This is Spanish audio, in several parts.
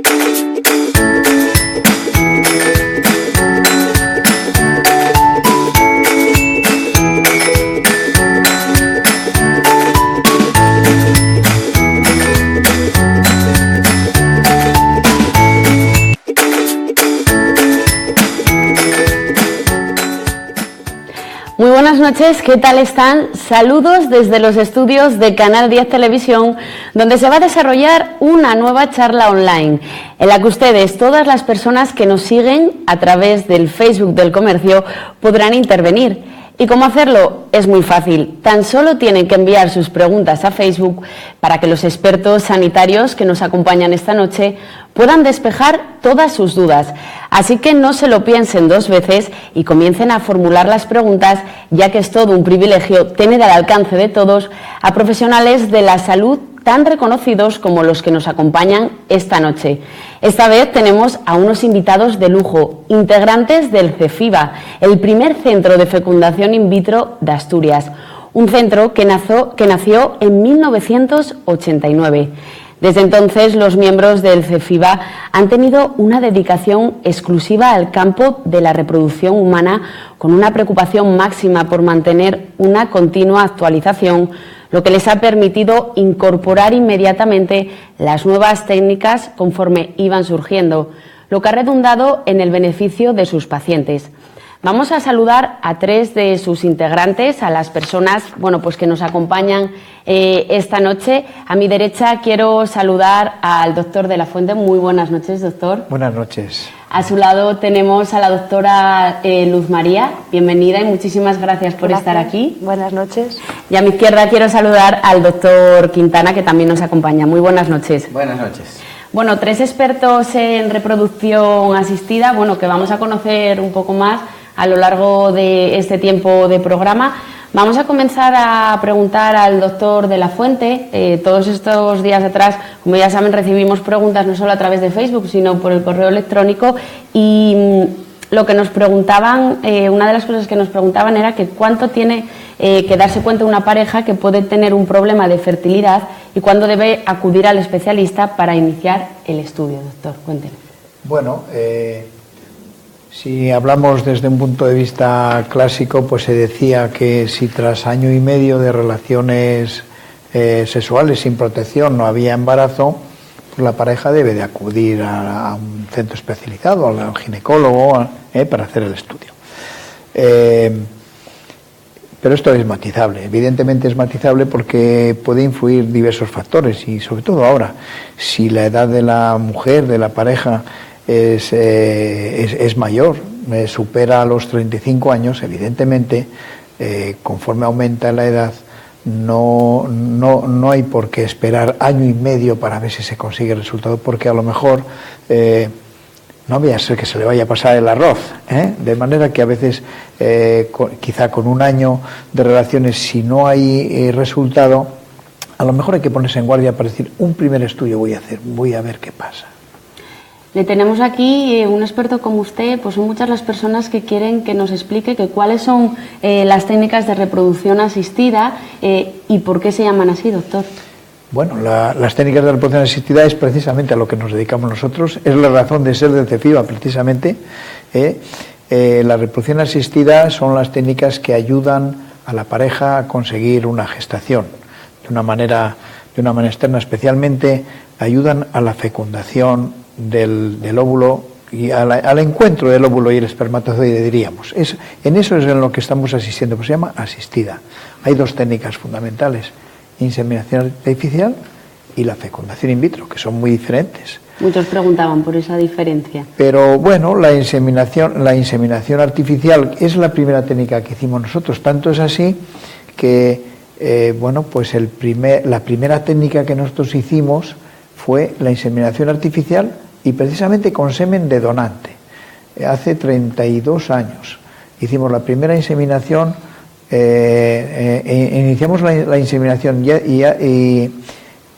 Muy buenas noches, ¿qué tal están? Saludos desde los estudios de Canal 10 Televisión, donde se va a desarrollar una nueva charla online, en la que ustedes, todas las personas que nos siguen a través del Facebook del Comercio, podrán intervenir. ¿Y cómo hacerlo? Es muy fácil, tan solo tienen que enviar sus preguntas a Facebook para que los expertos sanitarios que nos acompañan esta noche puedan despejar todas sus dudas. Así que no se lo piensen dos veces y comiencen a formular las preguntas, ya que es todo un privilegio tener al alcance de todos a profesionales de la salud tan reconocidos como los que nos acompañan esta noche. Esta vez tenemos a unos invitados de lujo, integrantes del CEFIBA, el primer centro de fecundación in vitro de Asturias, un centro que nació en 1989. Desde entonces, los miembros del CEFIBA han tenido una dedicación exclusiva al campo de la reproducción humana, con una preocupación máxima por mantener una continua actualización, lo que les ha permitido incorporar inmediatamente las nuevas técnicas conforme iban surgiendo, lo que ha redundado en el beneficio de sus pacientes. Vamos a saludar a tres de sus integrantes, a las personas que nos acompañan esta noche. A mi derecha quiero saludar al doctor de la Fuente. Muy buenas noches, doctor. Buenas noches. A su lado tenemos a la doctora Luz María. Bienvenida y muchísimas gracias por estar aquí. Buenas noches. Y a mi izquierda quiero saludar al doctor Quintana, que también nos acompaña. Muy buenas noches. Buenas noches. Bueno, tres expertos en reproducción asistida, que vamos a conocer un poco más a lo largo de este tiempo de programa. Vamos a comenzar a preguntar al doctor de la Fuente. Todos estos días atrás, como ya saben, recibimos preguntas no solo a través de Facebook, sino por el correo electrónico, y lo que nos preguntaban, una de las cosas que nos preguntaban era que cuánto tiene que darse cuenta una pareja que puede tener un problema de fertilidad y cuándo debe acudir al especialista para iniciar el estudio. Doctor, cuéntenos. Bueno, si hablamos desde un punto de vista clásico, pues se decía que si tras año y medio de relaciones sexuales sin protección no había embarazo, pues la pareja debe de acudir a un centro especializado, al ginecólogo, para hacer el estudio. Pero esto es matizable, evidentemente es matizable porque puede influir diversos factores y sobre todo ahora, si la edad de la mujer, de la pareja, es mayor, supera los 35 años, evidentemente, conforme aumenta la edad, no hay por qué esperar año y medio para ver si se consigue el resultado, porque a lo mejor no vaya a ser que se le vaya a pasar el arroz, de manera que a veces, quizá con un año de relaciones, si no hay resultado, a lo mejor hay que ponerse en guardia para decir, un primer estudio voy a hacer, voy a ver qué pasa. Le tenemos aquí un experto como usted, pues son muchas las personas que quieren que nos explique que cuáles son las técnicas de reproducción asistida y por qué se llaman así, doctor. Bueno, las técnicas de reproducción asistida es precisamente a lo que nos dedicamos nosotros, es la razón de ser del CEFIBA precisamente. La reproducción asistida son las técnicas que ayudan a la pareja a conseguir una gestación de una manera externa, especialmente ayudan a la fecundación del óvulo y al encuentro del óvulo y el espermatozoide, diríamos. En eso es en lo que estamos asistiendo, pues se llama asistida. Hay dos técnicas fundamentales, inseminación artificial y la fecundación in vitro, que son muy diferentes. Muchos preguntaban por esa diferencia. Pero bueno, la inseminación artificial es la primera técnica que hicimos nosotros, tanto es así que la primera técnica que nosotros hicimos fue la inseminación artificial y precisamente con semen de donante. Hace 32 años hicimos la primera inseminación, iniciamos la inseminación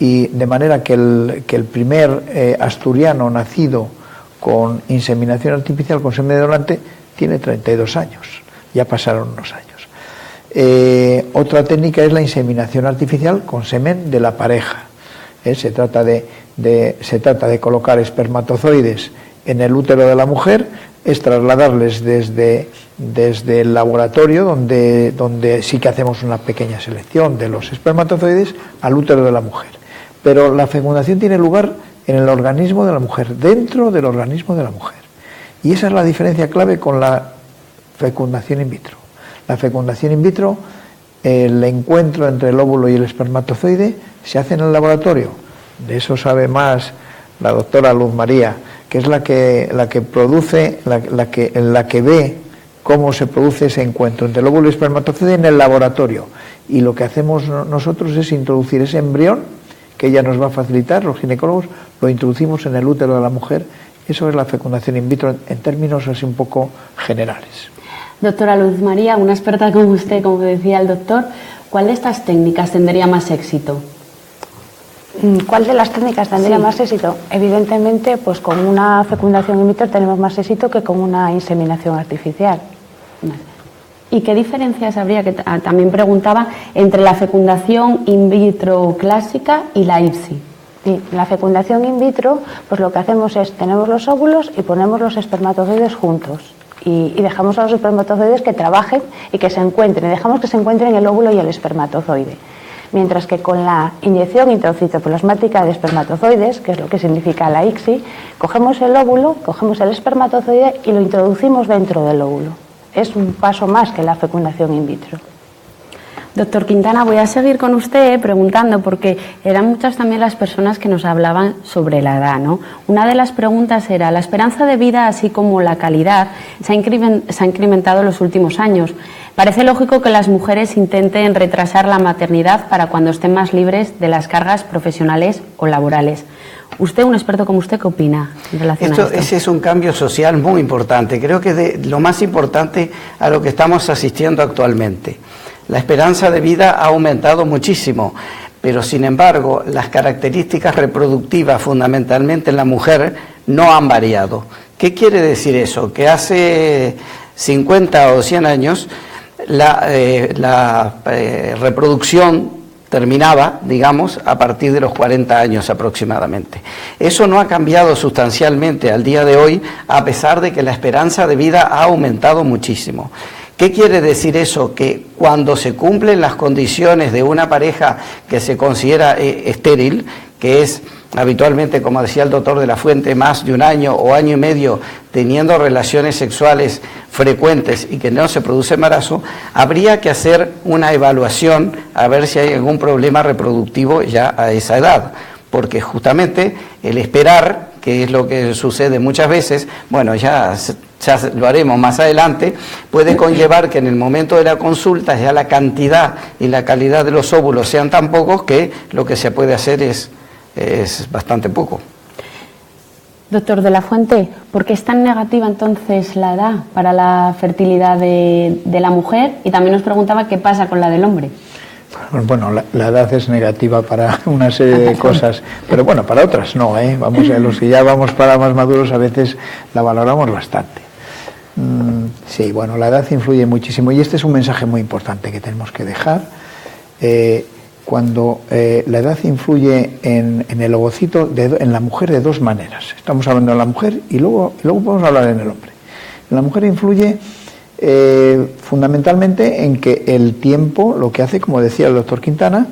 y de manera que el primer asturiano nacido con inseminación artificial con semen de donante tiene 32 años, ya pasaron unos años. Otra técnica es la inseminación artificial con semen de la pareja. Se trata de se trata de colocar espermatozoides en el útero de la mujer, es trasladarles desde el laboratorio, donde sí que hacemos una pequeña selección de los espermatozoides, al útero de la mujer. Pero la fecundación tiene lugar en el organismo de la mujer, dentro del organismo de la mujer. Y esa es la diferencia clave con la fecundación in vitro. La fecundación in vitro, el encuentro entre el óvulo y el espermatozoide, se hace en el laboratorio. De eso sabe más la doctora Luz María, que es la que produce, la que ve cómo se produce ese encuentro entre el óvulo y el espermatozoide en el laboratorio. Y lo que hacemos nosotros es introducir ese embrión, que ella nos va a facilitar, los ginecólogos, lo introducimos en el útero de la mujer. Eso es la fecundación in vitro en términos así un poco generales. Doctora Luz María, una experta como usted, como decía el doctor, ¿cuál de estas técnicas tendría más éxito? ¿Cuál de las técnicas tendría más éxito? Evidentemente, pues con una fecundación in vitro tenemos más éxito que con una inseminación artificial. ¿Y qué diferencias habría, que también preguntaba, entre la fecundación in vitro clásica y la ICSI? Sí, la fecundación in vitro, pues lo que hacemos es, tenemos los óvulos y ponemos los espermatozoides juntos. Y dejamos a los espermatozoides que trabajen y que se encuentren, dejamos que se encuentren el óvulo y el espermatozoide. Mientras que con la inyección intracitoplasmática de espermatozoides, que es lo que significa la ICSI, cogemos el óvulo, cogemos el espermatozoide y lo introducimos dentro del óvulo. Es un paso más que la fecundación in vitro. Doctor Quintana, voy a seguir con usted preguntando, porque eran muchas también las personas que nos hablaban sobre la edad, ¿no? Una de las preguntas era, la esperanza de vida, así como la calidad, se ha incrementado en los últimos años. Parece lógico que las mujeres intenten retrasar la maternidad para cuando estén más libres de las cargas profesionales o laborales. Usted, un experto como usted, ¿qué opina en relación a esto? Ese es un cambio social muy importante. Creo que es lo más importante a lo que estamos asistiendo actualmente. La esperanza de vida ha aumentado muchísimo, pero sin embargo las características reproductivas fundamentalmente en la mujer no han variado. ¿Qué quiere decir eso? Que hace 50 o 100 años la reproducción terminaba, digamos, a partir de los 40 años aproximadamente. Eso no ha cambiado sustancialmente al día de hoy, a pesar de que la esperanza de vida ha aumentado muchísimo. ¿Qué quiere decir eso? Que cuando se cumplen las condiciones de una pareja que se considera estéril, que es habitualmente, como decía el doctor de la Fuente, más de un año o año y medio teniendo relaciones sexuales frecuentes y que no se produce embarazo, habría que hacer una evaluación a ver si hay algún problema reproductivo ya a esa edad, porque justamente el esperar, que es lo que sucede muchas veces, bueno, ya lo haremos más adelante, puede conllevar que en el momento de la consulta ya la cantidad y la calidad de los óvulos sean tan pocos que lo que se puede hacer es bastante poco. Doctor de la Fuente, ¿por qué es tan negativa entonces la edad para la fertilidad de la mujer? Y también nos preguntaba qué pasa con la del hombre. Bueno, la edad es negativa para una serie de cosas, pero bueno, para otras no, ¿eh? Vamos, los que ya vamos para más maduros a veces la valoramos bastante. Sí, bueno, la edad influye muchísimo y este es un mensaje muy importante que tenemos que dejar. Cuando la edad influye en el ovocito, en la mujer de dos maneras. Estamos hablando de la mujer y luego podemos hablar en el hombre. En la mujer influye fundamentalmente en que el tiempo, lo que hace, como decía el doctor Quintana,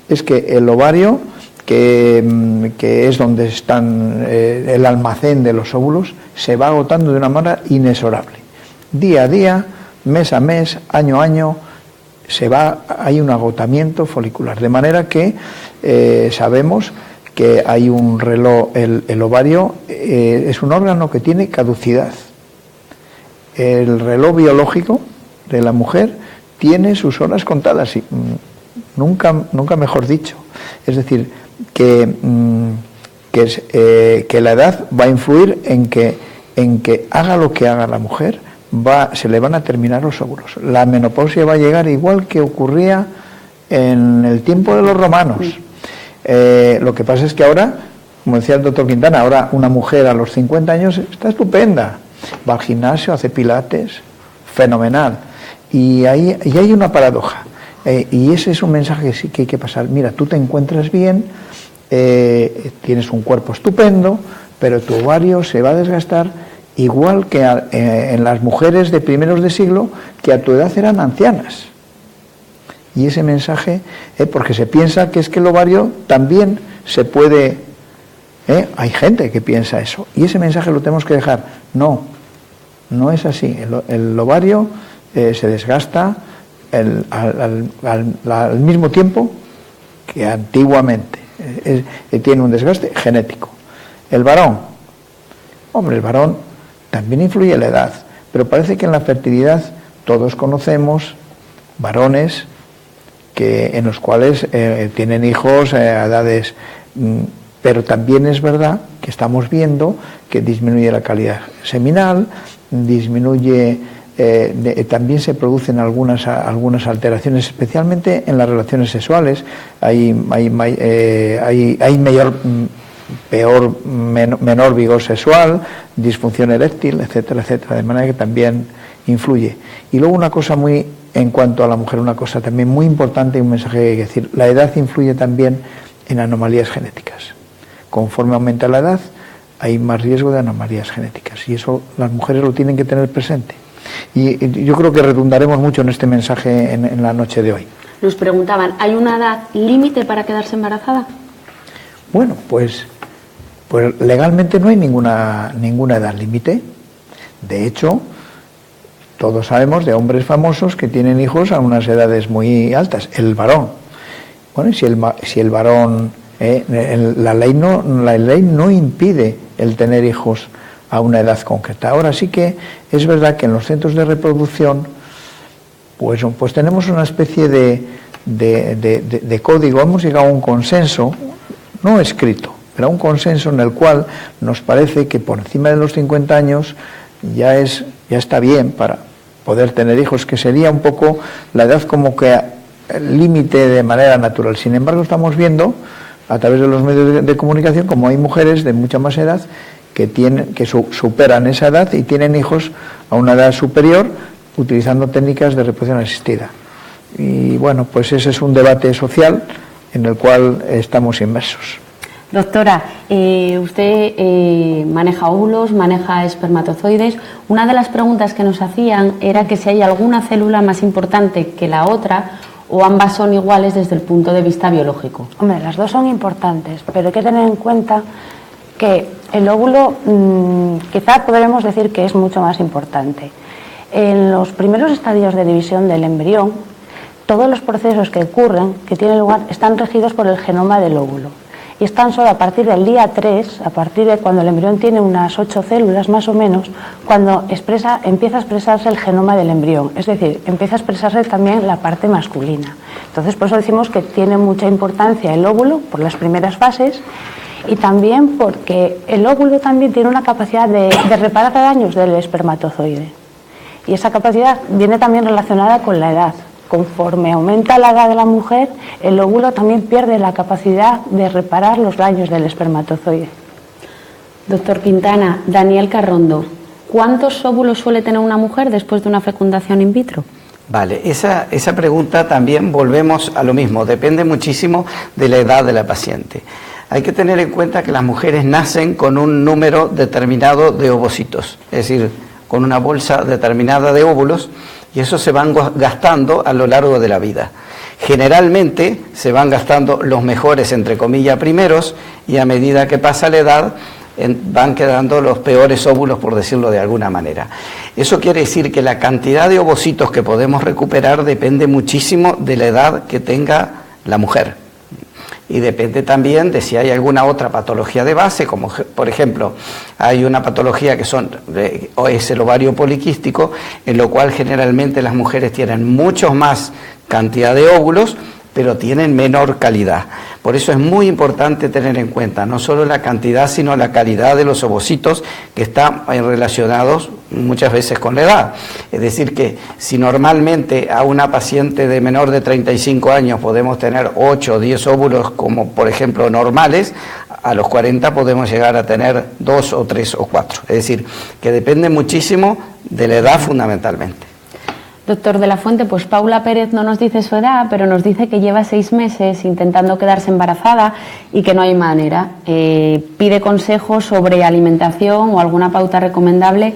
es que el ovario, que es donde están el almacén de los óvulos, se va agotando de una manera inexorable. Día a día, mes a mes, año a año, hay un agotamiento folicular, de manera que sabemos que hay un reloj, el ovario es un órgano que tiene caducidad. El reloj biológico de la mujer tiene sus horas contadas, y nunca mejor dicho. Es decir, que la edad va a influir en que haga lo que haga la mujer, se le van a terminar los óvulos. La menopausia va a llegar igual que ocurría en el tiempo de los romanos. Lo que pasa es que ahora, como decía el doctor Quintana, ahora una mujer a los 50 años está estupenda. Va al gimnasio, hace pilates, fenomenal. Y hay una paradoja. Y ese es un mensaje que sí que hay que pasar. Mira, tú te encuentras bien tienes un cuerpo estupendo, pero tu ovario se va a desgastar igual que en las mujeres de primeros de siglo, que a tu edad eran ancianas. Y ese mensaje, porque se piensa que es que el ovario también se puede... hay gente que piensa eso, y ese mensaje lo tenemos que dejar. No, no es así. El ovario se desgasta al mismo tiempo que antiguamente. Tiene un desgaste genético. El varón, el varón también influye la edad, pero parece que en la fertilidad todos conocemos varones en los cuales tienen hijos a edades, pero también es verdad que estamos viendo que disminuye la calidad seminal, disminuye, también se producen algunas alteraciones, especialmente en las relaciones sexuales. Hay menor vigor sexual, disfunción eréctil, etcétera, etcétera, de manera que también influye. Y luego una cosa en cuanto a la mujer, una cosa también muy importante y un mensaje que hay que decir: la edad influye también en anomalías genéticas. Conforme aumenta la edad, hay más riesgo de anomalías genéticas, y eso las mujeres lo tienen que tener presente. Y yo creo que redundaremos mucho en este mensaje en la noche de hoy. Nos preguntaban, ¿hay una edad límite para quedarse embarazada? Bueno, pues legalmente no hay ninguna edad límite. De hecho, todos sabemos de hombres famosos que tienen hijos a unas edades muy altas. El varón. Bueno, si el varón, la ley no impide el tener hijos a una edad concreta. Ahora sí que es verdad que en los centros de reproducción pues tenemos una especie de código. Hemos llegado a un consenso, no escrito, pero a un consenso en el cual nos parece que por encima de los 50 años ya está bien para poder tener hijos, que sería un poco la edad como que límite de manera natural. Sin embargo, estamos viendo a través de los medios de comunicación como hay mujeres de mucha más edad que superan esa edad y tienen hijos a una edad superior utilizando técnicas de reproducción asistida. Y bueno, pues ese es un debate social en el cual estamos inmersos. Doctora, usted maneja óvulos, maneja espermatozoides. Una de las preguntas que nos hacían era que si hay alguna célula más importante que la otra o ambas son iguales desde el punto de vista biológico. Hombre, las dos son importantes, pero hay que tener en cuenta que el óvulo quizá podremos decir que es mucho más importante. En los primeros estadios de división del embrión, todos los procesos que ocurren, que tienen lugar, están regidos por el genoma del óvulo. Y están solo a partir del día 3, a partir de cuando el embrión tiene unas 8 células más o menos, cuando empieza a expresarse el genoma del embrión, es decir, empieza a expresarse también la parte masculina. Entonces, por eso decimos que tiene mucha importancia el óvulo por las primeras fases, y también porque el óvulo también tiene una capacidad de reparar daños del espermatozoide. Y esa capacidad viene también relacionada con la edad. Conforme aumenta la edad de la mujer, el óvulo también pierde la capacidad de reparar los daños del espermatozoide. Doctor Quintana, Daniel Carrondo, ¿cuántos óvulos suele tener una mujer después de una fecundación in vitro? Vale, esa pregunta también volvemos a lo mismo, depende muchísimo de la edad de la paciente. Hay que tener en cuenta que las mujeres nacen con un número determinado de ovocitos, es decir, con una bolsa determinada de óvulos, y esos se van gastando a lo largo de la vida. Generalmente se van gastando los mejores, entre comillas, primeros, y a medida que pasa la edad van quedando los peores óvulos, por decirlo de alguna manera. Eso quiere decir que la cantidad de ovocitos que podemos recuperar depende muchísimo de la edad que tenga la mujer. Y depende también de si hay alguna otra patología de base, como por ejemplo hay una patología que es el ovario poliquístico, en lo cual generalmente las mujeres tienen mucho más cantidad de óvulos, pero tienen menor calidad. Por eso es muy importante tener en cuenta no solo la cantidad, sino la calidad de los ovocitos, que están relacionados muchas veces con la edad. Es decir, que si normalmente a una paciente de menor de 35 años podemos tener 8 o 10 óvulos, como por ejemplo normales, a los 40 podemos llegar a tener 2 o 3 o 4. Es decir, que depende muchísimo de la edad fundamentalmente. Doctor de la Fuente, pues Paula Pérez no nos dice su edad, pero nos dice que lleva 6 meses intentando quedarse embarazada y que no hay manera. Pide consejos sobre alimentación o alguna pauta recomendable.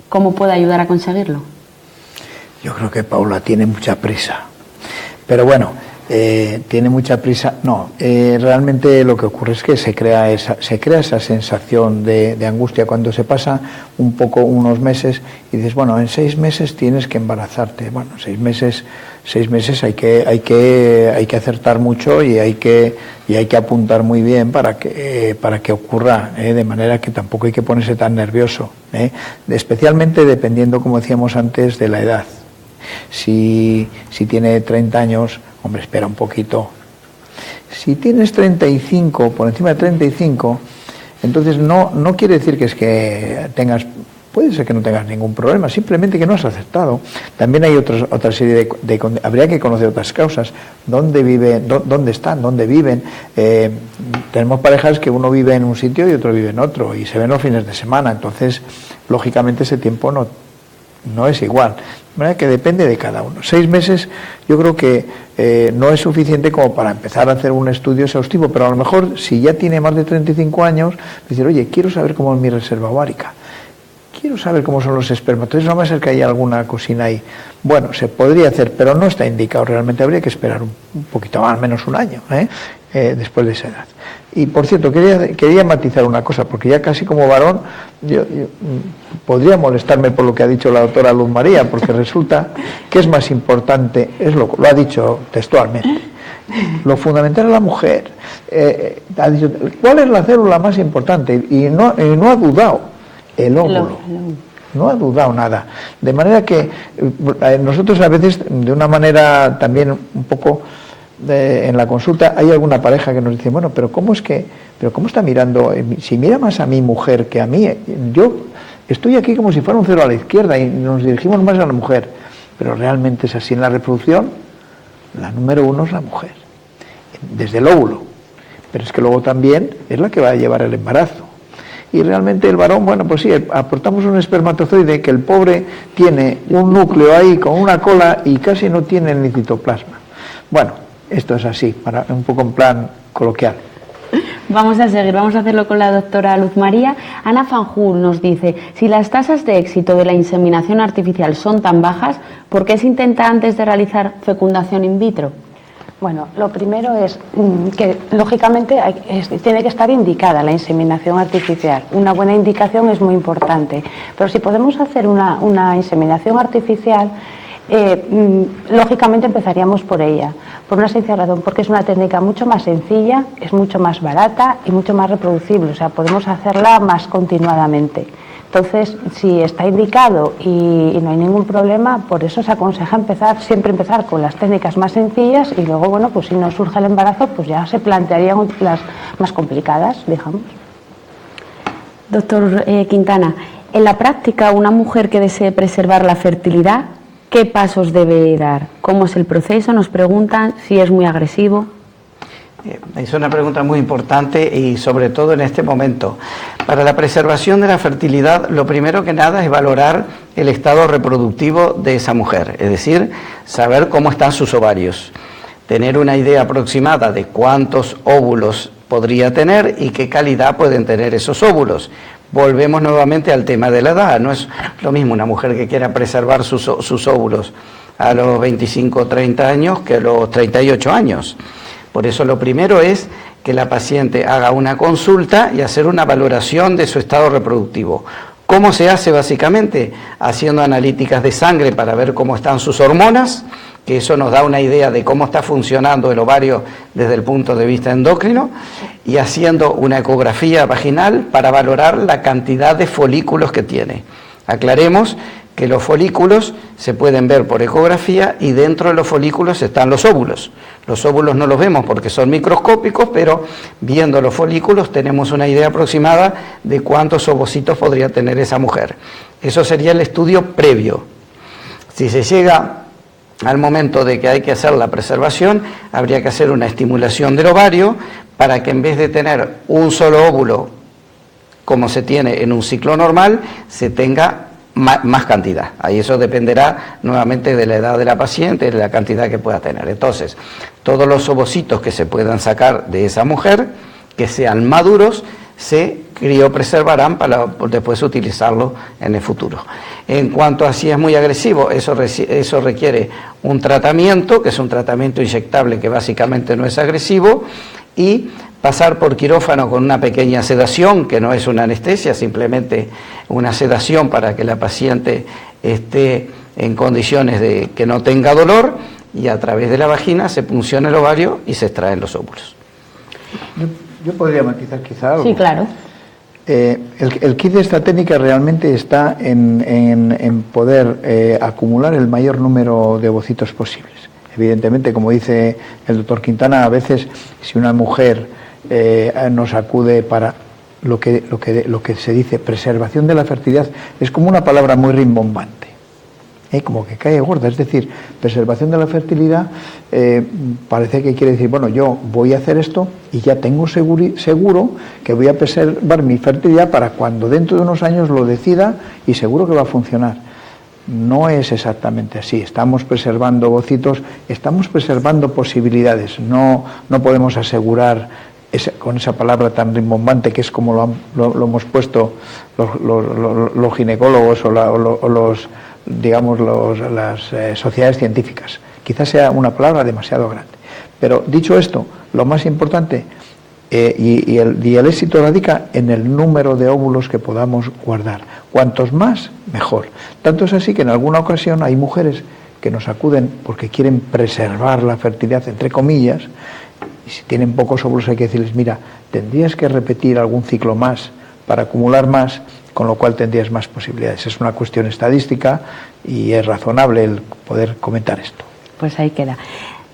¿Cómo puede ayudar a conseguirlo? Yo creo que Paula tiene mucha prisa. Pero bueno, tiene mucha prisa. No, realmente lo que ocurre es que se crea esa sensación de angustia cuando se pasa un poco unos meses y dices, bueno, en 6 meses tienes que embarazarte. Bueno, 6 meses hay que acertar mucho y hay que apuntar muy bien para que ocurra, de manera que tampoco hay que ponerse tan nervioso, especialmente dependiendo, como decíamos antes, de la edad. Si tiene 30 años, hombre, espera un poquito. Si tienes 35, por encima de 35, entonces no quiere decir que es que tengas, puede ser que no tengas ningún problema, simplemente que no has aceptado. También hay otra serie habría que conocer otras causas, dónde están, dónde viven. Tenemos parejas que uno vive en un sitio y otro vive en otro, y se ven los fines de semana, entonces, lógicamente, ese tiempo no es igual. De manera que depende de cada uno. 6 meses yo creo que no es suficiente como para empezar a hacer un estudio exhaustivo, pero a lo mejor si ya tiene más de 35 años, decir, oye, quiero saber cómo es mi reserva ovárica, quiero saber cómo son los espermatozoides, no va a ser que haya alguna cosina ahí. Bueno, se podría hacer, pero no está indicado realmente, habría que esperar un poquito más, al menos un año, después de esa edad. Y por cierto, quería matizar una cosa, porque ya casi como varón yo podría molestarme por lo que ha dicho la doctora Luz María, porque resulta que es más importante, lo ha dicho textualmente, lo fundamental es la mujer. Ha dicho, ¿cuál es la célula más importante? Y no ha dudado, el óvulo. No ha dudado nada. De manera que nosotros a veces, de una manera también un poco... en la consulta hay alguna pareja que nos dice, bueno, pero ¿cómo está mirando? Si mira más a mi mujer que a mí, yo estoy aquí como si fuera un cero a la izquierda y nos dirigimos más a la mujer, pero realmente es así en la reproducción. La número 1 es la mujer, desde el óvulo, pero es que luego también es la que va a llevar el embarazo. Y realmente el varón, bueno, pues sí, aportamos un espermatozoide que el pobre tiene un núcleo ahí con una cola y casi no tiene ni citoplasma. Bueno, esto es así, un poco en plan coloquial. Vamos a seguir, vamos a hacerlo con la doctora Luz María. Ana Fanjul nos dice, si las tasas de éxito de la inseminación artificial son tan bajas, ¿por qué se intenta antes de realizar fecundación in vitro? Bueno, lo primero es que lógicamente tiene que estar indicada la inseminación artificial. Una buena indicación es muy importante, pero si podemos hacer una inseminación artificial, lógicamente empezaríamos por ella, por una sencilla razón, porque es una técnica mucho más sencilla, es mucho más barata y mucho más reproducible, o sea, podemos hacerla más continuadamente. Entonces, si está indicado y no hay ningún problema, por eso se aconseja siempre empezar con las técnicas más sencillas y luego, bueno, pues si no surge el embarazo, pues ya se plantearían las más complicadas, digamos. Doctor Quintana, en la práctica, una mujer que desee preservar la fertilidad, ¿qué pasos debe dar? ¿Cómo es el proceso? Nos preguntan si es muy agresivo. Es una pregunta muy importante y sobre todo en este momento. Para la preservación de la fertilidad, lo primero que nada es valorar el estado reproductivo de esa mujer, es decir, saber cómo están sus ovarios, tener una idea aproximada de cuántos óvulos podría tener y qué calidad pueden tener esos óvulos. Volvemos nuevamente al tema de la edad. No es lo mismo una mujer que quiera preservar sus óvulos a los 25 o 30 años que a los 38 años. Por eso lo primero es que la paciente haga una consulta y hacer una valoración de su estado reproductivo. ¿Cómo se hace básicamente? Haciendo analíticas de sangre para ver cómo están sus hormonas, que eso nos da una idea de cómo está funcionando el ovario desde el punto de vista endocrino, y haciendo una ecografía vaginal para valorar la cantidad de folículos que tiene. Aclaremos que los folículos se pueden ver por ecografía y dentro de los folículos están los óvulos. Los óvulos no los vemos porque son microscópicos, pero viendo los folículos tenemos una idea aproximada de cuántos ovocitos podría tener esa mujer. Eso sería el estudio previo. Si se llega al momento de que hay que hacer la preservación, habría que hacer una estimulación del ovario para que en vez de tener un solo óvulo, como se tiene en un ciclo normal, se tenga más cantidad. Ahí eso dependerá nuevamente de la edad de la paciente, de la cantidad que pueda tener. Entonces, todos los ovocitos que se puedan sacar de esa mujer, que sean maduros, se criopreservarán para después utilizarlo en el futuro. En cuanto a si es muy agresivo, eso requiere un tratamiento, que es un tratamiento inyectable que básicamente no es agresivo, y pasar por quirófano con una pequeña sedación, que no es una anestesia, simplemente una sedación para que la paciente esté en condiciones de que no tenga dolor, y a través de la vagina se punciona el ovario y se extraen los óvulos. Yo podría matizar quizá algo. Sí, claro. El kit de esta técnica realmente está en poder acumular el mayor número de ovocitos posibles. Evidentemente, como dice el doctor Quintana, a veces si una mujer nos acude para lo que se dice preservación de la fertilidad, es como una palabra muy rimbombante, como que cae gorda. Es decir, preservación de la fertilidad parece que quiere decir, bueno, yo voy a hacer esto y ya tengo seguro que voy a preservar mi fertilidad para cuando dentro de unos años lo decida y seguro que va a funcionar. No es exactamente así. Estamos preservando ovocitos, estamos preservando posibilidades. No podemos asegurar con esa palabra tan rimbombante que es como lo hemos puesto los ginecólogos o los digamos las sociedades científicas. Quizás sea una palabra demasiado grande. Pero dicho esto, lo más importante y el éxito radica en el número de óvulos que podamos guardar. Cuantos más, mejor. Tanto es así que en alguna ocasión hay mujeres que nos acuden porque quieren preservar la fertilidad, entre comillas, y si tienen pocos óvulos hay que decirles, mira, tendrías que repetir algún ciclo más para acumular más, con lo cual tendrías más posibilidades. Es una cuestión estadística y es razonable el poder comentar esto. Pues ahí queda.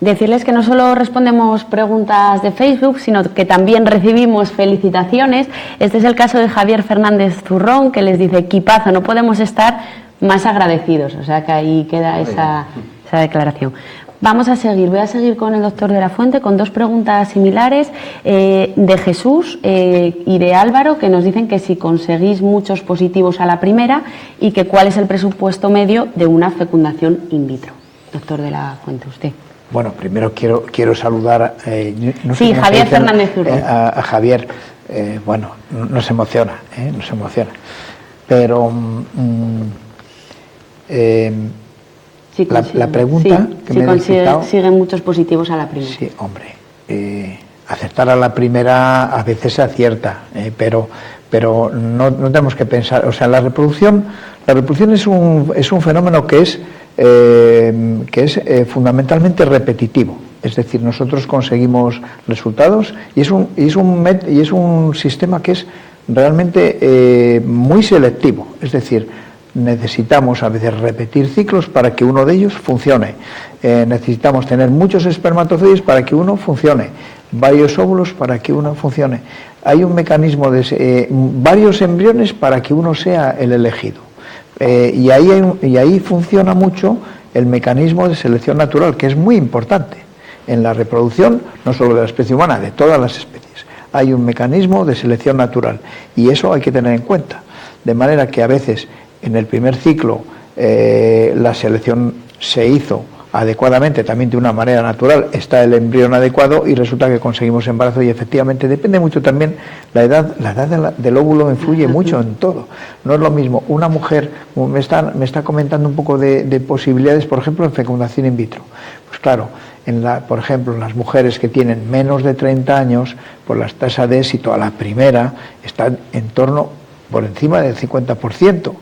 Decirles que no solo respondemos preguntas de Facebook, sino que también recibimos felicitaciones. Este es el caso de Javier Fernández Zurrón, que les dice, equipazo, no podemos estar más agradecidos. O sea que ahí queda esa declaración. Vamos a seguir, voy a seguir con el doctor de la Fuente con dos preguntas similares de Jesús y de Álvaro, que nos dicen que si conseguís muchos positivos a la primera y que cuál es el presupuesto medio de una fecundación in vitro. Doctor de la Fuente, usted. Bueno, primero quiero saludar sí, Javier Fernández Zurrón. A Javier, bueno, nos emociona, pero sí, la pregunta sí, que me he citado, siguen muchos positivos a la primera. Sí, hombre, acertar a la primera a veces se acierta, pero no tenemos que pensar, o sea, la reproducción es un fenómeno que es fundamentalmente repetitivo. Es decir, nosotros conseguimos resultados y es un sistema que es realmente muy selectivo. Es decir, necesitamos a veces repetir ciclos para que uno de ellos funcione. Necesitamos tener muchos espermatozoides para que uno funcione, varios óvulos para que uno funcione. Hay un mecanismo de varios embriones para que uno sea el elegido. Y ahí funciona mucho el mecanismo de selección natural, que es muy importante en la reproducción, no solo de la especie humana, de todas las especies. Hay un mecanismo de selección natural y eso hay que tener en cuenta. De manera que a veces en el primer ciclo la selección se hizo adecuadamente, también de una manera natural, está el embrión adecuado y resulta que conseguimos embarazo y efectivamente depende mucho también la edad del óvulo influye mucho en todo. No es lo mismo, una mujer me está comentando un poco de posibilidades, por ejemplo, en fecundación in vitro. Pues claro, por ejemplo, en las mujeres que tienen menos de 30 años, pues la tasa de éxito a la primera está en torno, por encima del 50%.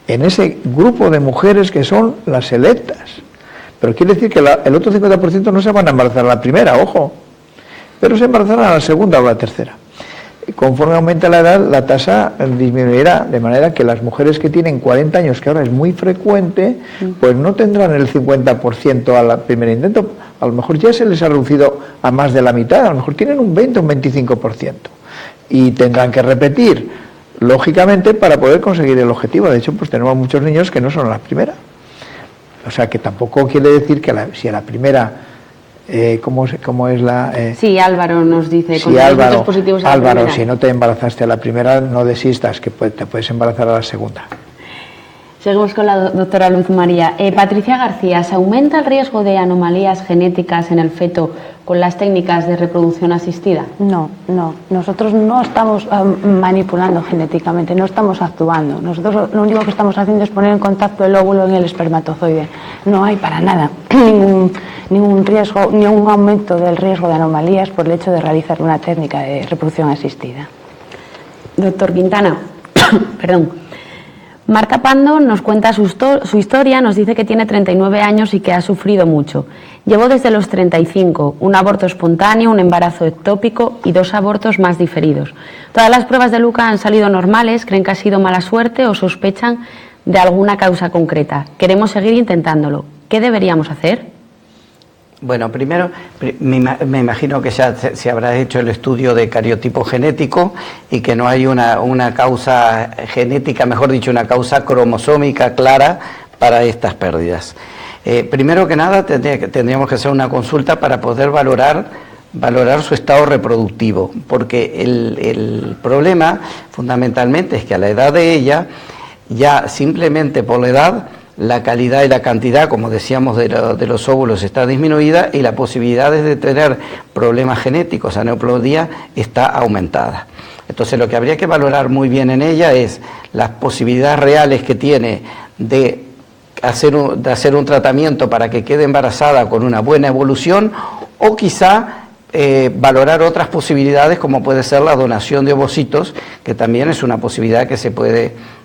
En ese grupo de mujeres que son las selectas. Pero quiere decir que el otro 50% no se van a embarazar a la primera, ojo, pero se embarazarán a la segunda o la tercera. Conforme aumenta la edad, la tasa disminuirá, de manera que las mujeres que tienen 40 años, que ahora es muy frecuente, pues no tendrán el 50% al primer intento. A lo mejor ya se les ha reducido a más de la mitad, a lo mejor tienen un 20 o un 25%. Y tendrán que repetir, lógicamente, para poder conseguir el objetivo. De hecho, pues tenemos muchos niños que no son la primera. O sea, que tampoco quiere decir que si a la primera, ¿cómo es la...? Sí, Álvaro nos dice, sí, Álvaro, si no te embarazaste a la primera, no desistas, que te puedes embarazar a la segunda. Seguimos con la doctora Luz María. Patricia García, ¿se aumenta el riesgo de anomalías genéticas en el feto con las técnicas de reproducción asistida? No, nosotros no estamos manipulando genéticamente, no estamos actuando. Nosotros lo único que estamos haciendo es poner en contacto el óvulo en el espermatozoide. No hay para nada ningún riesgo, ni un aumento del riesgo de anomalías por el hecho de realizar una técnica de reproducción asistida. Doctor Quintana, perdón. Marta Pando nos cuenta su historia, nos dice que tiene 39 años y que ha sufrido mucho. Llevó desde los 35 un aborto espontáneo, un embarazo ectópico y 2 abortos más diferidos. Todas las pruebas de Luca han salido normales, creen que ha sido mala suerte o sospechan de alguna causa concreta. Queremos seguir intentándolo. ¿Qué deberíamos hacer? Bueno, primero me imagino que ya se habrá hecho el estudio de cariotipo genético y que no hay una causa genética, mejor dicho, una causa cromosómica clara para estas pérdidas. Primero que nada tendríamos que hacer una consulta para poder valorar su estado reproductivo, porque el problema fundamentalmente es que a la edad de ella, ya simplemente por la edad, la calidad y la cantidad, como decíamos, de los óvulos está disminuida y la posibilidad de tener problemas genéticos, aneuploidía, está aumentada. Entonces lo que habría que valorar muy bien en ella es las posibilidades reales que tiene de hacer un tratamiento para que quede embarazada con una buena evolución, o quizá valorar otras posibilidades como puede ser la donación de ovocitos, que también es una posibilidad que se puede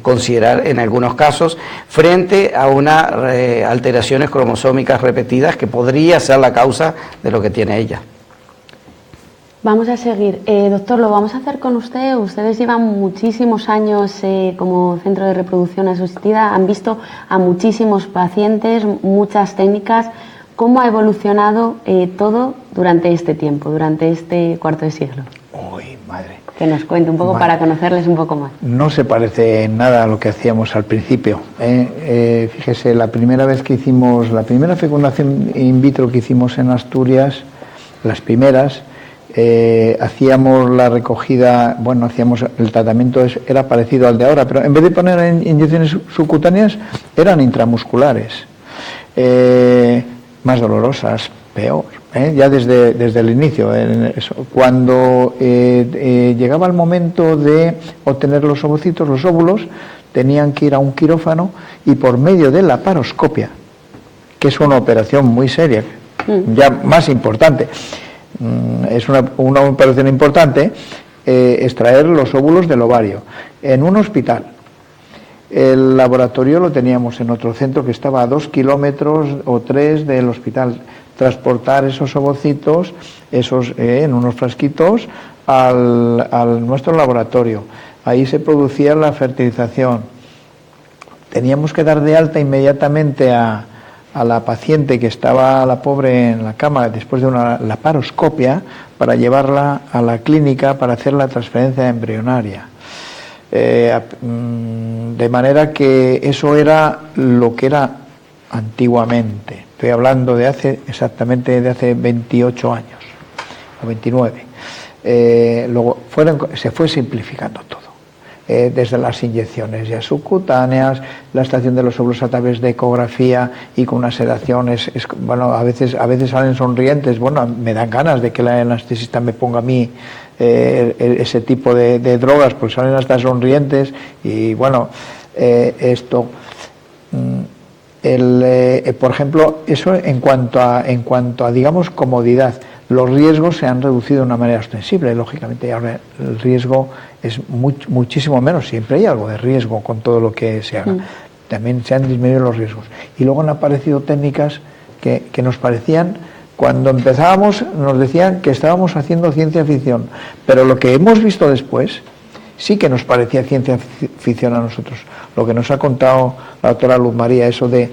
considerar en algunos casos frente a unas alteraciones cromosómicas repetidas que podría ser la causa de lo que tiene ella. Vamos a seguir. Doctor, lo vamos a hacer con usted. Ustedes llevan muchísimos años como centro de reproducción asistida, han visto a muchísimos pacientes, muchas técnicas. ¿Cómo ha evolucionado todo durante este tiempo, durante este cuarto de siglo? Uy, madre. Que nos cuente un poco para conocerles un poco más. No se parece en nada a lo que hacíamos al principio. Fíjese, la primera vez que hicimos, la primera fecundación in vitro que hicimos en Asturias, las primeras, hacíamos la recogida, bueno, hacíamos el tratamiento, era parecido al de ahora, pero en vez de poner inyecciones subcutáneas, eran intramusculares. Más dolorosas, peor, ya desde el inicio. Cuando llegaba el momento de obtener los ovocitos, los óvulos, tenían que ir a un quirófano y por medio de la laparoscopia, que es una operación muy seria, ya más importante, es una operación importante, extraer los óvulos del ovario en un hospital. El laboratorio lo teníamos en otro centro que estaba a 2 kilómetros o 3 del hospital. Transportar esos ovocitos, en unos frasquitos, al nuestro laboratorio. Ahí se producía la fertilización. Teníamos que dar de alta inmediatamente a la paciente que estaba, la pobre, en la cama después de una laparoscopia, para llevarla a la clínica para hacer la transferencia embrionaria. De manera que eso era lo que era antiguamente. Estoy hablando exactamente de hace 28 años o 29. Luego se fue simplificando todo, desde las inyecciones ya subcutáneas, la extracción de los óvulos a través de ecografía y con unas sedaciones. Bueno, a veces salen sonrientes. Bueno, me dan ganas de que la anestesista me ponga a mí ese tipo de drogas, pues salen hasta sonrientes. Y bueno, por ejemplo, eso en cuanto a digamos comodidad. Los riesgos se han reducido de una manera ostensible, lógicamente, y ahora el riesgo es muchísimo menos. Siempre hay algo de riesgo con todo lo que se haga. También se han disminuido los riesgos. Y luego han aparecido técnicas que nos parecían, cuando empezábamos, nos decían que estábamos haciendo ciencia ficción, pero lo que hemos visto después sí que nos parecía ciencia ficción a nosotros. Lo que nos ha contado la doctora Luz María, eso de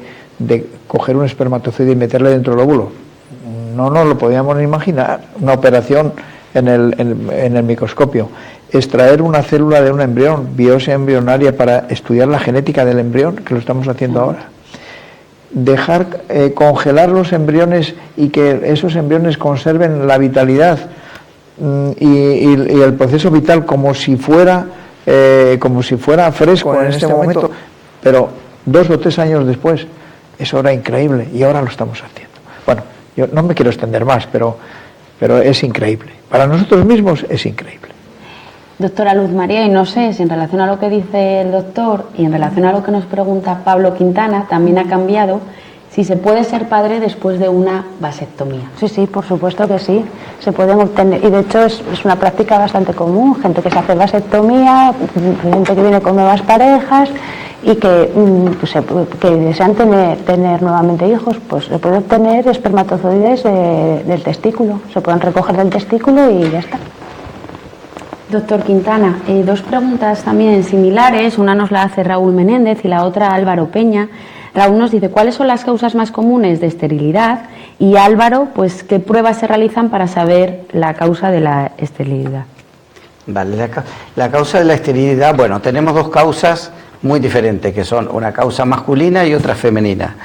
coger un espermatozoide y meterle dentro del óvulo, no nos lo podíamos ni imaginar. Una operación en el microscopio, extraer una célula de un embrión, biopsia embrionaria para estudiar la genética del embrión, que lo estamos haciendo ahora. Dejar congelar los embriones y que esos embriones conserven la vitalidad y el proceso vital como si fuera fresco en este momento. pero 2 o 3 años después, eso era increíble y ahora lo estamos haciendo. Bueno, yo no me quiero extender más, pero es increíble. Para nosotros mismos es increíble. Doctora Luz María, y no sé si en relación a lo que dice el doctor y en relación a lo que nos pregunta Pablo Quintana, también ha cambiado si se puede ser padre después de una vasectomía. Sí, sí, por supuesto que sí. Se pueden obtener, y de hecho es una práctica bastante común, gente que se hace vasectomía, gente que viene con nuevas parejas y que desean tener nuevamente hijos, pues se puede obtener espermatozoides del testículo, se pueden recoger del testículo y ya está. Doctor Quintana, 2 preguntas también similares, una nos la hace Raúl Menéndez y la otra Álvaro Peña. Raúl nos dice cuáles son las causas más comunes de esterilidad y Álvaro, pues qué pruebas se realizan para saber la causa de la esterilidad. Vale, la causa de la esterilidad, bueno, tenemos 2 causas muy diferentes, que son una causa masculina y otra femenina,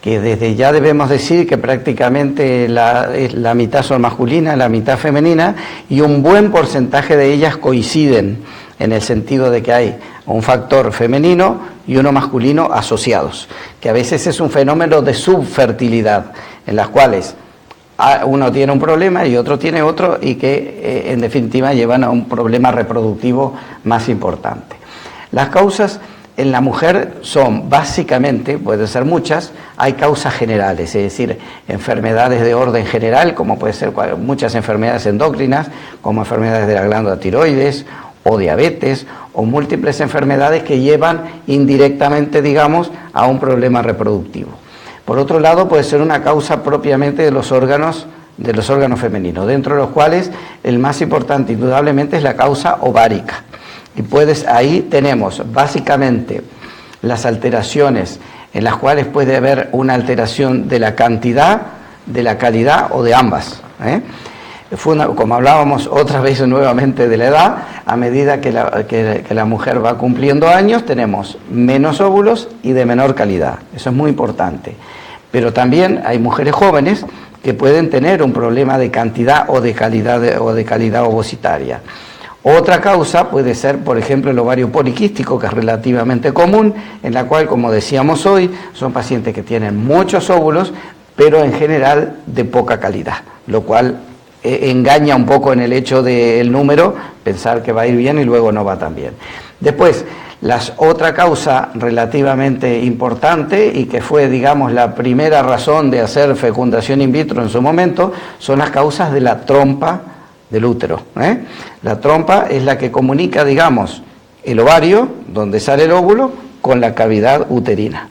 que desde ya debemos decir que prácticamente la mitad son masculinas, la mitad femenina, y un buen porcentaje de ellas coinciden en el sentido de que hay un factor femenino y uno masculino asociados, que a veces es un fenómeno de subfertilidad, en las cuales uno tiene un problema y otro tiene otro, y que en definitiva llevan a un problema reproductivo más importante. Las causas en la mujer son básicamente, pueden ser muchas, hay causas generales, es decir, enfermedades de orden general, como puede ser muchas enfermedades endocrinas, como enfermedades de la glándula tiroides, o diabetes, o múltiples enfermedades que llevan indirectamente, digamos, a un problema reproductivo. Por otro lado, puede ser una causa propiamente de los órganos femeninos, dentro de los cuales el más importante indudablemente es la causa ovárica. Y ahí tenemos básicamente las alteraciones en las cuales puede haber una alteración de la cantidad, de la calidad o de ambas. Como hablábamos otras veces nuevamente de la edad, a medida que la mujer va cumpliendo años, tenemos menos óvulos y de menor calidad. Eso es muy importante. Pero también hay mujeres jóvenes que pueden tener un problema de cantidad o de calidad ovocitaria. Otra causa puede ser, por ejemplo, el ovario poliquístico, que es relativamente común, en la cual, como decíamos hoy, son pacientes que tienen muchos óvulos, pero en general de poca calidad, lo cual engaña un poco en el hecho del número, pensar que va a ir bien y luego no va tan bien. Después, otra causa relativamente importante y que fue, digamos, la primera razón de hacer fecundación in vitro en su momento, son las causas de la trompa del útero. La trompa es la que comunica, digamos, el ovario, donde sale el óvulo, con la cavidad uterina.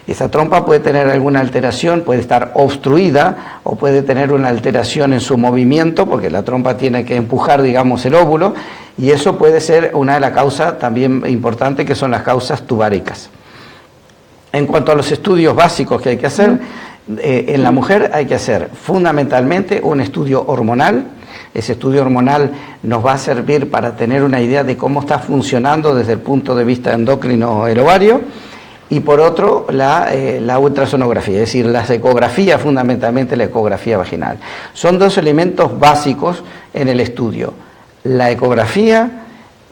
Esa trompa puede tener alguna alteración, puede estar obstruida o puede tener una alteración en su movimiento, porque la trompa tiene que empujar, digamos, el óvulo, y eso puede ser una de las causas también importantes, que son las causas tubáricas. En cuanto a los estudios básicos que hay que hacer, en la mujer hay que hacer fundamentalmente un estudio hormonal. Ese estudio hormonal nos va a servir para tener una idea de cómo está funcionando desde el punto de vista endocrino el ovario. Y por otro, la ultrasonografía, es decir, las ecografías, fundamentalmente la ecografía vaginal. Son 2 elementos básicos en el estudio: la ecografía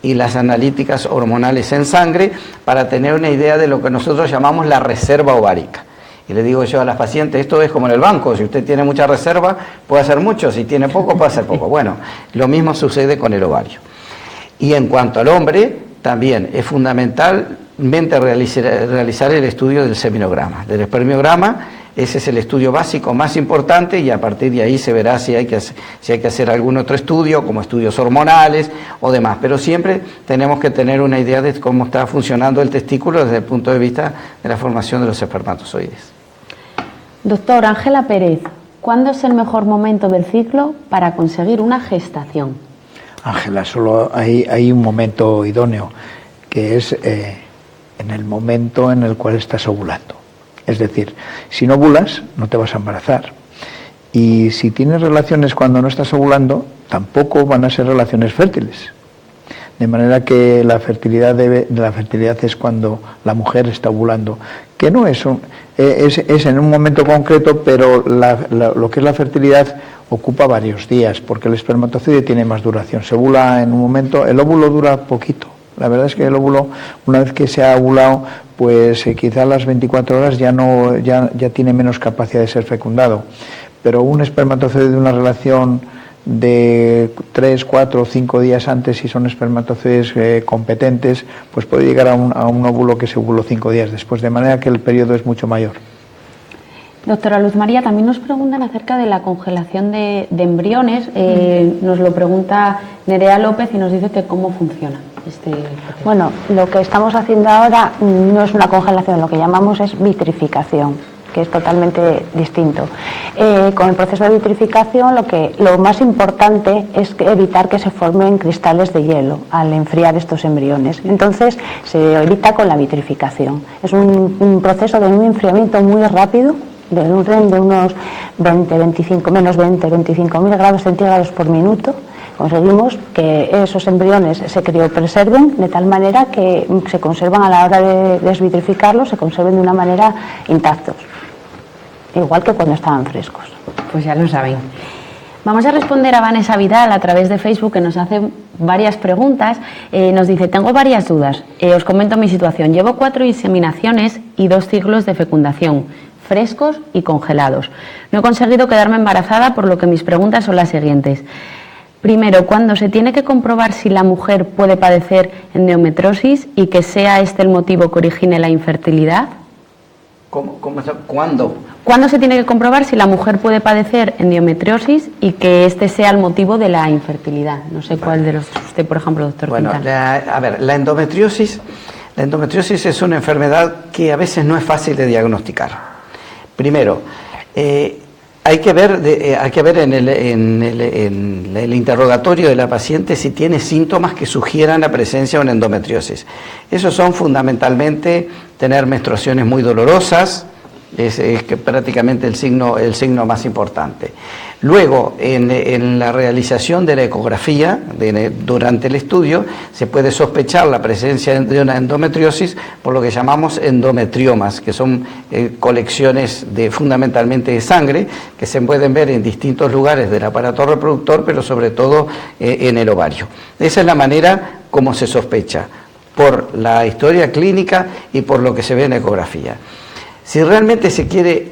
y las analíticas hormonales en sangre, para tener una idea de lo que nosotros llamamos la reserva ovárica. Y le digo yo a las pacientes, esto es como en el banco: si usted tiene mucha reserva, puede hacer mucho; si tiene poco, puede hacer poco. Bueno, lo mismo sucede con el ovario. Y en cuanto al hombre, también es fundamentalmente realizar el estudio del seminograma, del espermiograma. Ese es el estudio básico más importante, y a partir de ahí se verá si hay que hacer algún otro estudio, como estudios hormonales o demás. Pero siempre tenemos que tener una idea de cómo está funcionando el testículo desde el punto de vista de la formación de los espermatozoides. Doctor Ángela Pérez, ¿cuándo es el mejor momento del ciclo para conseguir una gestación? Ángela, solo hay un momento idóneo, que es en el momento en el cual estás ovulando. Es decir, si no ovulas, no te vas a embarazar. Y si tienes relaciones cuando no estás ovulando, tampoco van a ser relaciones fértiles. De manera que la fertilidad es cuando la mujer está ovulando, que no es en un momento concreto, pero lo que es la fertilidad ocupa varios días, porque el espermatozoide tiene más duración. Se ovula en un momento, el óvulo dura poquito, La verdad es que el óvulo, una vez que se ha ovulado, pues quizá a las 24 horas ya tiene menos capacidad de ser fecundado. Pero un espermatozoide de una relación de 3, 4 o 5 días antes, si son espermatozoides competentes, pues puede llegar a un óvulo que se ovuló 5 días después, de manera que el periodo es mucho mayor. Doctora Luz María, también nos preguntan acerca de la congelación de embriones. Nos lo pregunta Nerea López y nos dice que cómo funciona este proceso. Bueno, lo que estamos haciendo ahora no es una congelación, lo que llamamos es vitrificación, que es totalmente distinto. Con el proceso de vitrificación lo más importante es evitar que se formen cristales de hielo al enfriar estos embriones. Entonces se evita con la vitrificación. Es un proceso de un enfriamiento muy rápido, de un orden de unos 20-25.000 grados centígrados por minuto. Conseguimos que esos embriones se criopreserven de tal manera que se conservan a la hora de desvitrificarlos, se conserven de una manera intactos, igual que cuando estaban frescos. Pues ya lo saben. Vamos a responder a Vanessa Vidal a través de Facebook, que nos hace varias preguntas. Nos dice: tengo varias dudas. Os comento mi situación. Llevo 4 inseminaciones y 2 ciclos de fecundación, frescos y congelados. No he conseguido quedarme embarazada, por lo que mis preguntas son las siguientes. Primero, ¿cuándo se tiene que comprobar si la mujer puede padecer endometriosis y que sea este el motivo que origine la infertilidad? ¿Cuándo? ¿Cuándo se tiene que comprobar si la mujer puede padecer endometriosis y que este sea el motivo de la infertilidad? No sé cuál de los usted, por ejemplo, doctor Quintana. La endometriosis es una enfermedad que a veces no es fácil de diagnosticar. Primero, hay que ver en el interrogatorio de la paciente si tiene síntomas que sugieran la presencia de una endometriosis. Esos son fundamentalmente tener menstruaciones muy dolorosas, es que prácticamente el signo más importante. Luego, en la realización de la ecografía, durante el estudio, se puede sospechar la presencia de una endometriosis por lo que llamamos endometriomas, que son colecciones fundamentalmente de sangre, que se pueden ver en distintos lugares del aparato reproductor, pero sobre todo en el ovario. Esa es la manera como se sospecha, por la historia clínica y por lo que se ve en la ecografía. Si realmente se quiere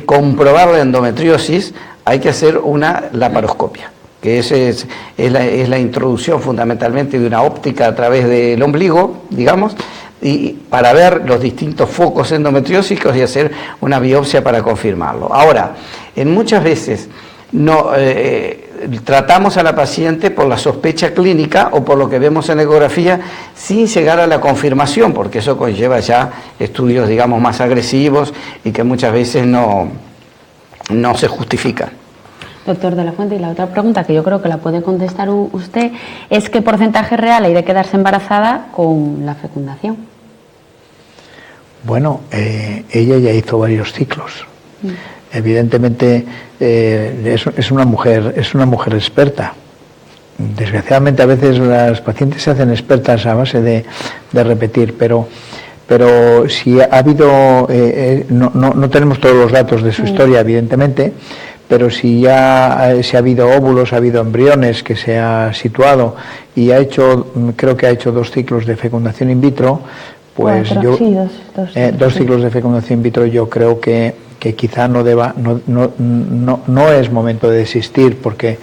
comprobar la endometriosis, hay que hacer una laparoscopia, que es la introducción fundamentalmente de una óptica a través del ombligo, digamos, y para ver los distintos focos endometriósicos y hacer una biopsia para confirmarlo. Ahora, muchas veces tratamos a la paciente por la sospecha clínica o por lo que vemos en la ecografía sin llegar a la confirmación, porque eso conlleva ya estudios, digamos, más agresivos y que muchas veces no se justifican. Doctor de la Fuente, y la otra pregunta que yo creo que la puede contestar usted es: ¿qué porcentaje real hay de quedarse embarazada con la fecundación? Bueno, ella ya hizo varios ciclos. Evidentemente es una mujer experta. Desgraciadamente a veces las pacientes se hacen expertas a base de repetir, pero si ha habido, no tenemos todos los datos de su historia, evidentemente, pero si ha habido óvulos, ha habido embriones que se ha situado y creo que ha hecho 2 ciclos de fecundación in vitro, pues dos ciclos de fecundación in vitro, yo creo que quizá no es momento de desistir, porque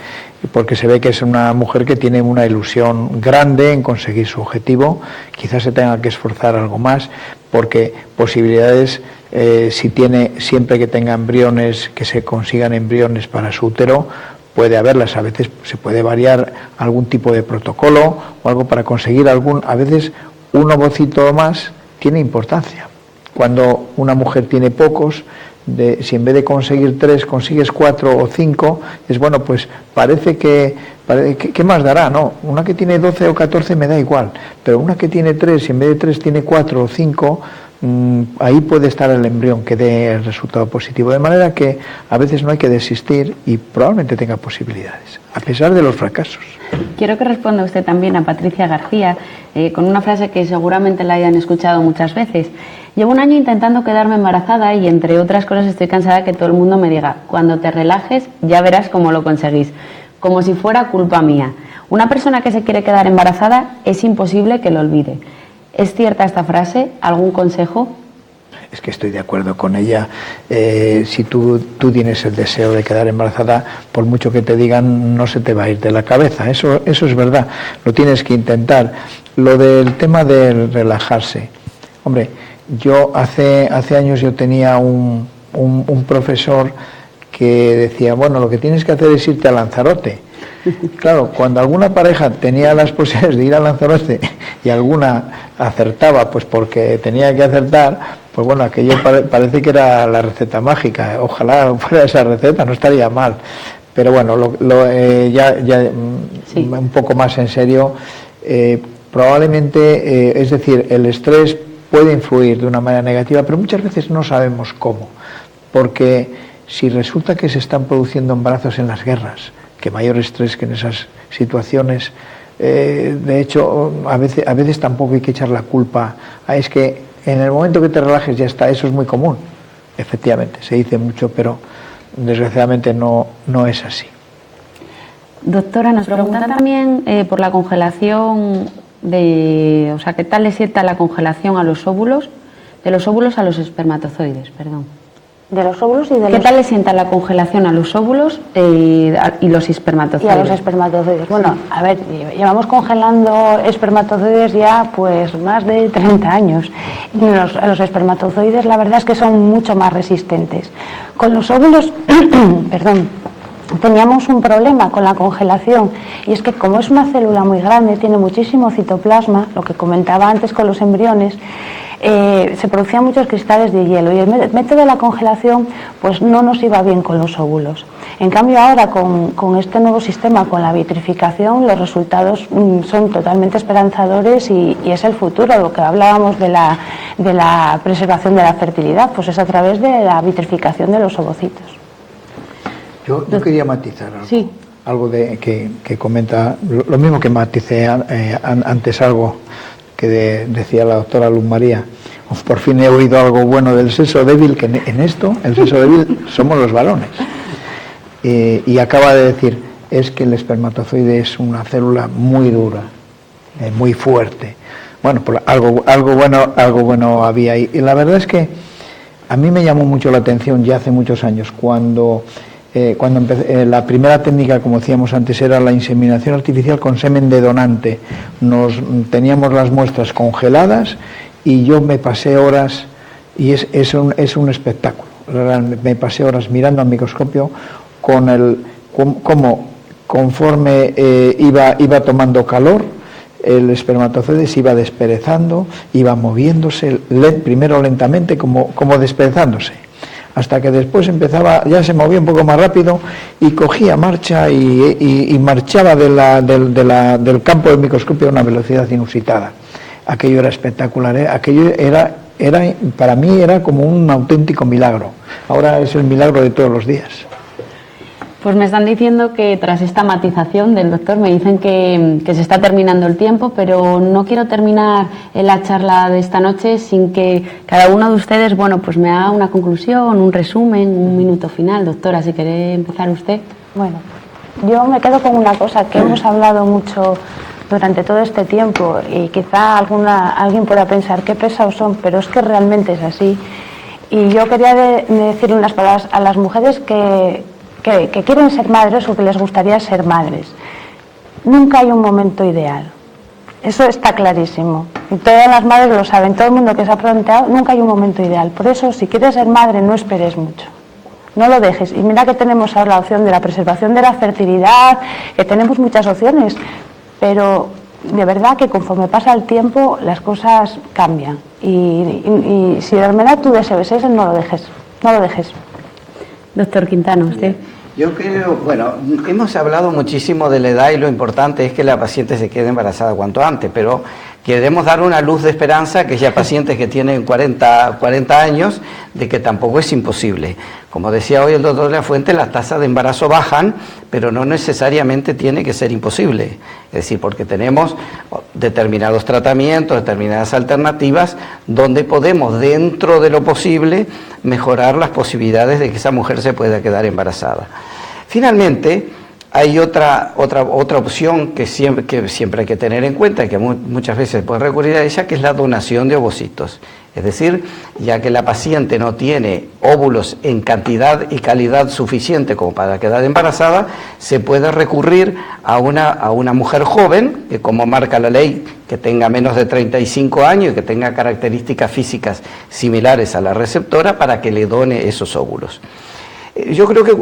se ve que es una mujer que tiene una ilusión grande en conseguir su objetivo. Quizás se tenga que esforzar algo más, porque posibilidades, siempre que tenga embriones, que se consigan embriones para su útero, puede haberlas. A veces se puede variar algún tipo de protocolo o algo para conseguir a veces un ovocito más tiene importancia. Cuando una mujer tiene pocos, si en vez de conseguir 3 consigues 4 o 5, es bueno, pues parece que ¿qué más dará? No, una que tiene 12 o 14 me da igual, pero una que tiene 3 y en vez de 3 tiene 4 o 5, ahí puede estar el embrión que dé el resultado positivo, de manera que a veces no hay que desistir y probablemente tenga posibilidades, a pesar de los fracasos. Quiero que responda usted también a Patricia García con una frase que seguramente la hayan escuchado muchas veces. Llevo un año intentando quedarme embarazada y, entre otras cosas, estoy cansada que todo el mundo me diga: cuando te relajes ya verás cómo lo conseguís. como si fuera culpa mía. Una persona que se quiere quedar embarazada es imposible que lo olvide. ¿Es cierta esta frase? ¿Algún consejo? Es que estoy de acuerdo con ella. Si tú tienes el deseo de quedar embarazada, por mucho que te digan, no se te va a ir de la cabeza. Eso es verdad. Lo tienes que intentar. Lo del tema de relajarse. Hombre, yo hace años yo tenía un profesor que decía, bueno, lo que tienes que hacer es irte a Lanzarote. Claro, cuando alguna pareja tenía las posibilidades de ir a Lanzarote y alguna acertaba, pues porque tenía que acertar, pues bueno, aquello parece que era la receta mágica. Ojalá fuera esa receta, no estaría mal. Pero bueno, sí. Un poco más en serio, probablemente, es decir, el estrés puede influir de una manera negativa, pero muchas veces no sabemos cómo. Porque si resulta que se están produciendo embarazos en las guerras, que mayor estrés que en esas situaciones, de hecho, a veces tampoco hay que echar la culpa. Es que en el momento que te relajes ya está, eso es muy común. Efectivamente, se dice mucho, pero desgraciadamente no es así. Doctora, nos preguntan también por la congelación o sea, ¿qué tal le sienta la congelación a los óvulos, de los óvulos a los espermatozoides, perdón? De los óvulos y de ¿Qué tal le sienta la congelación a los óvulos y los espermatozoides? Y a los espermatozoides. Bueno, a ver, llevamos congelando espermatozoides ya pues más de 30 años. Y los espermatozoides la verdad es que son mucho más resistentes. Con los óvulos, perdón, teníamos un problema con la congelación, y es que como es una célula muy grande, tiene muchísimo citoplasma, lo que comentaba antes con los embriones, se producían muchos cristales de hielo, y el método de la congelación pues no nos iba bien con los óvulos. En cambio ahora con este nuevo sistema, con la vitrificación, los resultados son totalmente esperanzadores y es el futuro. Lo que hablábamos de la preservación de la fertilidad, pues es a través de la vitrificación de los ovocitos. Yo quería matizar algo, sí. Algo que comenta, lo mismo que maticé antes algo que decía la doctora Luz María. Por fin he oído algo bueno del sexo débil, que en esto, el sexo débil somos los varones. Y acaba de decir, es que el espermatozoide es una célula muy dura, muy fuerte. Bueno, pues algo bueno había ahí. Y la verdad es que a mí me llamó mucho la atención ya hace muchos años, cuando empecé, la primera técnica, como decíamos antes, era la inseminación artificial con semen de donante. Teníamos las muestras congeladas y yo me pasé horas, y es un espectáculo. Me pasé horas mirando al microscopio cómo conforme iba tomando calor, el espermatozoide se iba desperezando, iba moviéndose, primero lentamente, como desperezándose, hasta que después ya se movía un poco más rápido y cogía marcha y marchaba del campo del microscopio a una velocidad inusitada. Aquello era espectacular, aquello para mí era como un auténtico milagro. Ahora es el milagro de todos los días. Pues me están diciendo que tras esta matización del doctor me dicen que se está terminando el tiempo, pero no quiero terminar la charla de esta noche sin que cada uno de ustedes, bueno, pues me haga una conclusión, un resumen, un minuto final. Doctora, si quiere empezar usted. Bueno, yo me quedo con una cosa que hemos hablado mucho durante todo este tiempo, y quizá alguien pueda pensar qué pesados son, pero es que realmente es así. Y yo quería decir unas palabras a las mujeres que quieren ser madres o que les gustaría ser madres. Nunca hay un momento ideal. Eso está clarísimo. Y todas las madres lo saben, todo el mundo que se ha planteado, nunca hay un momento ideal. Por eso, si quieres ser madre, no esperes mucho. No lo dejes. Y mira que tenemos ahora la opción de la preservación de la fertilidad, que tenemos muchas opciones, pero de verdad que conforme pasa el tiempo, las cosas cambian. Y si de verdad tú deseas eso, no lo dejes. No lo dejes. Doctor Quintano, usted. Yo creo, bueno, hemos hablado muchísimo de la edad y lo importante es que la paciente se quede embarazada cuanto antes, pero queremos dar una luz de esperanza a aquellas pacientes que tienen 40 años, de que tampoco es imposible. Como decía hoy el doctor de la Fuente, las tasas de embarazo bajan, pero no necesariamente tiene que ser imposible. Es decir, porque tenemos determinados tratamientos, determinadas alternativas, donde podemos, dentro de lo posible, mejorar las posibilidades de que esa mujer se pueda quedar embarazada. Finalmente, Hay otra opción que siempre hay que tener en cuenta y que muchas veces puede recurrir a ella, que es la donación de ovocitos. Es decir, ya que la paciente no tiene óvulos en cantidad y calidad suficiente como para quedar embarazada, se puede recurrir a una mujer joven, que como marca la ley, que tenga menos de 35 años y que tenga características físicas similares a la receptora, para que le done esos óvulos. Yo creo que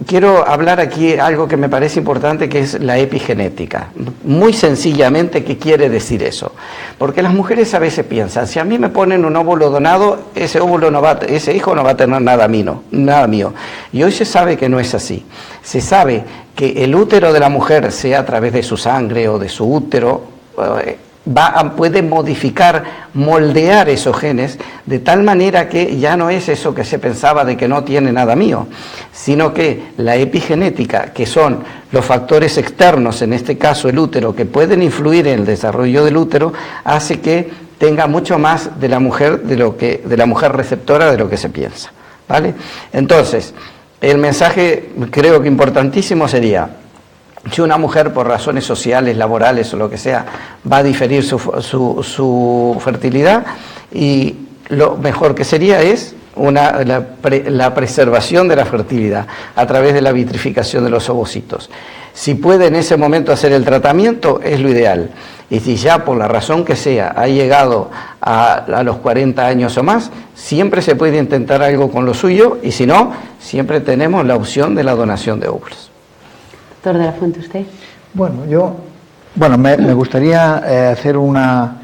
quiero hablar aquí algo que me parece importante, que es la epigenética. Muy sencillamente, ¿qué quiere decir eso? Porque las mujeres a veces piensan, si a mí me ponen un óvulo donado, ese hijo no va a tener nada mío. Y hoy se sabe que no es así. Se sabe que el útero de la mujer, sea a través de su sangre o de su útero, puede modificar, moldear esos genes de tal manera que ya no es eso que se pensaba de que no tiene nada mío, sino que la epigenética, que son los factores externos, en este caso el útero, que pueden influir en el desarrollo del útero, hace que tenga mucho más de la mujer de la mujer receptora de lo que se piensa, ¿vale? Entonces, el mensaje creo que importantísimo sería: si una mujer por razones sociales, laborales o lo que sea va a diferir su fertilidad, y lo mejor que sería es la preservación de la fertilidad a través de la vitrificación de los ovocitos. Si puede en ese momento hacer el tratamiento, es lo ideal. Y si ya por la razón que sea ha llegado a los 40 años o más, siempre se puede intentar algo con lo suyo, y si no, siempre tenemos la opción de la donación de óvulos. Doctor de la Fuente, ¿usted? Bueno, me gustaría hacer una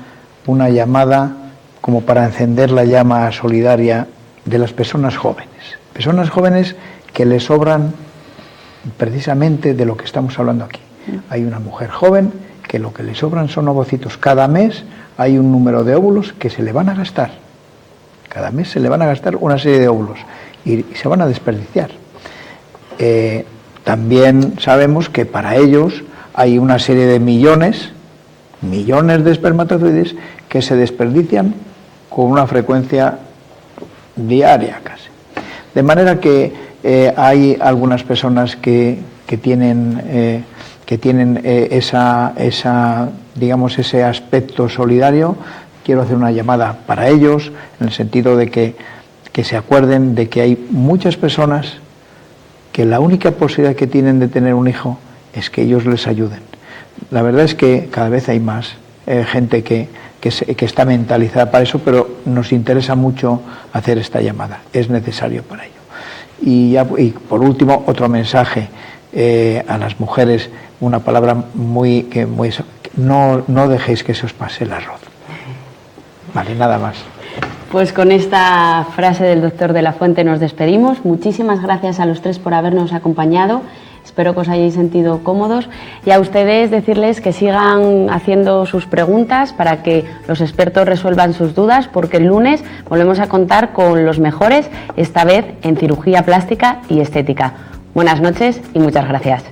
llamada como para encender la llama solidaria de las personas jóvenes que le sobran precisamente de lo que estamos hablando aquí. Hay una mujer joven que lo que le sobran son ovocitos. Cada mes hay un número de óvulos que se le van a gastar. Cada mes se le van a gastar una serie de óvulos y se van a desperdiciar. También sabemos que para ellos hay una serie de millones de espermatozoides que se desperdician con una frecuencia diaria casi. De manera que hay algunas personas que tienen ese aspecto solidario. Quiero hacer una llamada para ellos, en el sentido de que se acuerden de que hay muchas personas que la única posibilidad que tienen de tener un hijo es que ellos les ayuden. La verdad es que cada vez hay más gente que está mentalizada para eso, pero nos interesa mucho hacer esta llamada, es necesario para ello. Y por último, otro mensaje a las mujeres, una palabra no dejéis que se os pase el arroz. Vale, nada más. Pues con esta frase del doctor de la Fuente nos despedimos. Muchísimas gracias a los tres por habernos acompañado. Espero que os hayáis sentido cómodos, y a ustedes decirles que sigan haciendo sus preguntas para que los expertos resuelvan sus dudas, porque el lunes volvemos a contar con los mejores, esta vez en cirugía plástica y estética. Buenas noches y muchas gracias.